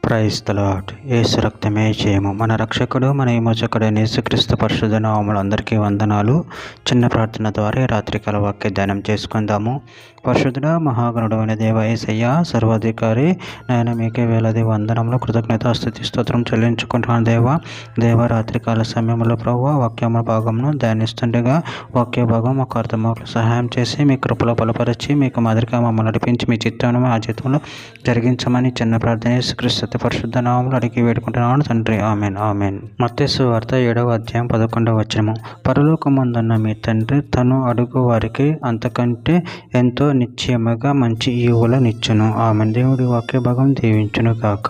Praise the lord. యేసు రక్తమే జయము. మన రక్షకుడు మన విమోచకుడైన యేసుక్రీస్తు పరిశుద్ధ నామములో అందరికీ వందనాలు. చిన్న ప్రార్థన ద్వారా రాత్రికాల వాక్య ధ్యానం చేసుకుందాము. పరిశుద్ధుడ మహాగణుడైన దేవ యేసయ్య సర్వాధికారి నాయన మీకే వేలాది వందనంలో కృతజ్ఞత స్తుతి స్తోత్రం చెల్లించుకుంటున్నాను దేవ రాత్రికాల సమయంలో ప్రభువా వాక్యమ భాగంను ధ్యానిస్తుండగా వాక్య భాగం ఒక అర్థమాకు సహాయం చేసి మీ కృపలో బలపరిచి మీకు మాదిరిగా మమ్మల్ని నడిపించి మీ చిత్తాన్ని ఆ చిత్తంలో జరిగించమని చిన్న ప్రార్థన యేసుక్రీస్తు పరిశుద్ధ నామములో అడిగి వేడుకుంటున్నాను తండ్రి. Amen amen. మత్తయి సువార్త 7వ అధ్యాయం 11వ వచనము. పరలోకమందున్న మీ తండ్రి తను అడుగు వారికి అంతకంటే ఎంతో నిశ్చయముగా మంచి ఈవులనిచ్చును. ఆమెన్. దేవుడి వాక్య భాగం దీవించును గాక.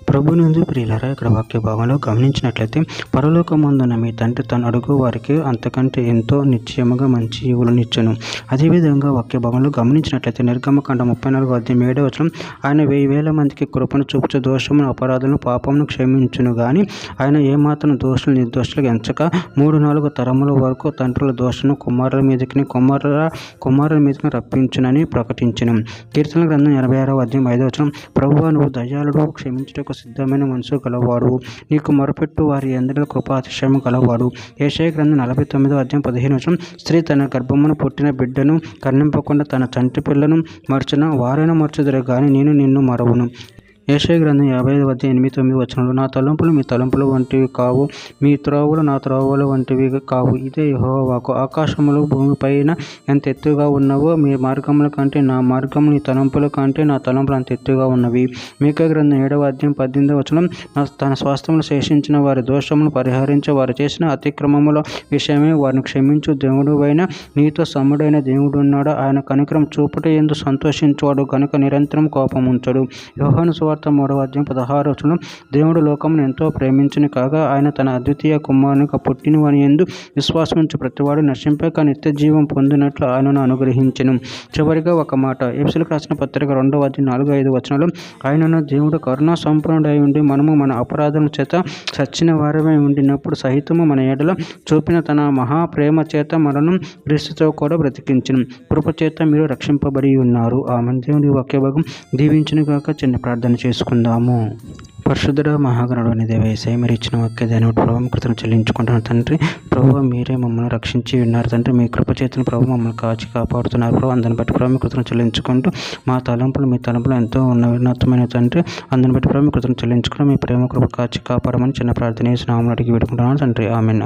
ప్రభునందు ప్రియులారా, ఇక్కడ వాక్య భాగంలో గమనించినట్లయితే పరలోకమందున మీ తండ్రి తను అడుగు వారికి అంతకంటే ఎంతో నిశ్చయముగా మంచి ఈవులనిచ్చును. అదేవిధంగా వాక్య భాగంలో గమనించినట్లయితే నిర్గమకాండ 34వ అధ్యాయం 7వ వచనం, ఆయన 1000 మందికి కృపను చూపుచు దోషమును అపరాధులను పాపమును క్షమించును గాని ఆయన ఏమాత్రం దోషులు నిర్దోషులకు ఎంచక 3-4 తరముల వరకు తండ్రుల దోషను కుమారుల మీదకి కుమారుల మీదకి రప్పించునని ప్రకటించును. కీర్తన గ్రంథం 86వ అధ్యాయం 5వ వచనం, ప్రభువా నువ్వు దయాళుడు, క్షమించుటకు సిద్ధమైన మనసు గలవాడు, నీకు మొరపెట్టు వారి అందరిలో కృపాతిశయము గలవాడు. యెషయా గ్రంథం 49వ అధ్యాయం 15వ వచనం, స్త్రీ తన గర్భమున పుట్టిన బిడ్డను కరుణింపకుండా తన చంటి పిల్లను మరచున వారైనా మరచుదురు గాని నేను నిన్ను మరవును. యెషయా గ్రంథం 55వ అధ్యాయం 8-9 వచనంలో, నా తలంపులు మీ తలంపులు వంటివి కావు, మీ త్రోవలు నా త్రోవల వంటివి కావు, ఇదే యెహోవా వాక్కు. ఆకాశములు భూమిపైన ఎంత ఎత్తుగా ఉన్నవో మీ మార్గముల కంటే నా మార్గములు, నీ తలంపుల కంటే నా తలంపులు అంత ఎత్తుగా ఉన్నవి. మీకా గ్రంథం 7వ అధ్యాయం 18వ వచనం, తన స్వాస్థ్యములు శేషించిన వారి దోషములు పరిహరించి వారు చేసిన అతిక్రమముల విషయమే వారిని క్షమించు దేవుడువైన నీతో సముడైన దేవుడు ఉన్నాడు. ఆయన కనికరం చూపుట యందు సంతోషించువాడు గనుక నిరంతరం కోపముంచడు. యోహాను సువార్త 3వ అధ్యాయం 16వ వచనం, దేవుడు లోకమును ఎంతో ప్రేమించును కాగా ఆయన తన అద్వితీయ కుమారునికి పుట్టినవాని యందు విశ్వాసముంచు ప్రతివాడు నశింపక నిత్య జీవం పొందినట్లు ఆయనను అనుగ్రహించెను. చివరిగా ఒక మాట, ఎఫెసీయులకు రాసిన పత్రిక 2వ అధ్యాయం 4-5 వచనాలు, ఆయనను దేవుడు కరుణా సంపన్నుడై ఉండి మనము మన అపరాధముల చేత చచ్చిన వారమై ఉండినప్పుడు సహితము మన ఎడల చూపిన తన మహాప్రేమ చేత మనను క్రీస్తుతో కూడా బ్రతికించెను. కృప చేత మీరు రక్షింపబడి ఉన్నారు. ఆమెన్. దేవుని వాక్య భాగం దీవించును గాక. చిన్న ప్రార్థన చేసుకుందాము. పరిశుద్ధుడ మహాగణుడైన దేవ యేసయ్య, మీరు ఇచ్చిన వాక్య దాని ప్రభావం కృతజ్ఞతలు చెల్లించుకుంటున్నాను తండ్రి. ప్రభు మీరే మమ్మల్ని రక్షించి ఉన్నారు తండ్రి. మీ కృప చేతున్న ప్రభు మమ్మల్ని కాచి కాపాడుతున్నారు ప్రభు. అందుని బట్టి ప్రభు కృతజ్ఞతలు చెల్లించుకుంటూ మా తలంపులు మీ తలంపులు ఎంతో ఉన్నతమైన తండ్రి. అందుని బట్టి ప్రభు కృతజ్ఞతలు చెల్లించుకుంటూ మీ ప్రేమ కృప కాచి కాపాడమని చిన్న ప్రార్థన చేసి నామములో అడిగి పెట్టుకుంటున్నాను తండ్రి. ఆమెన్.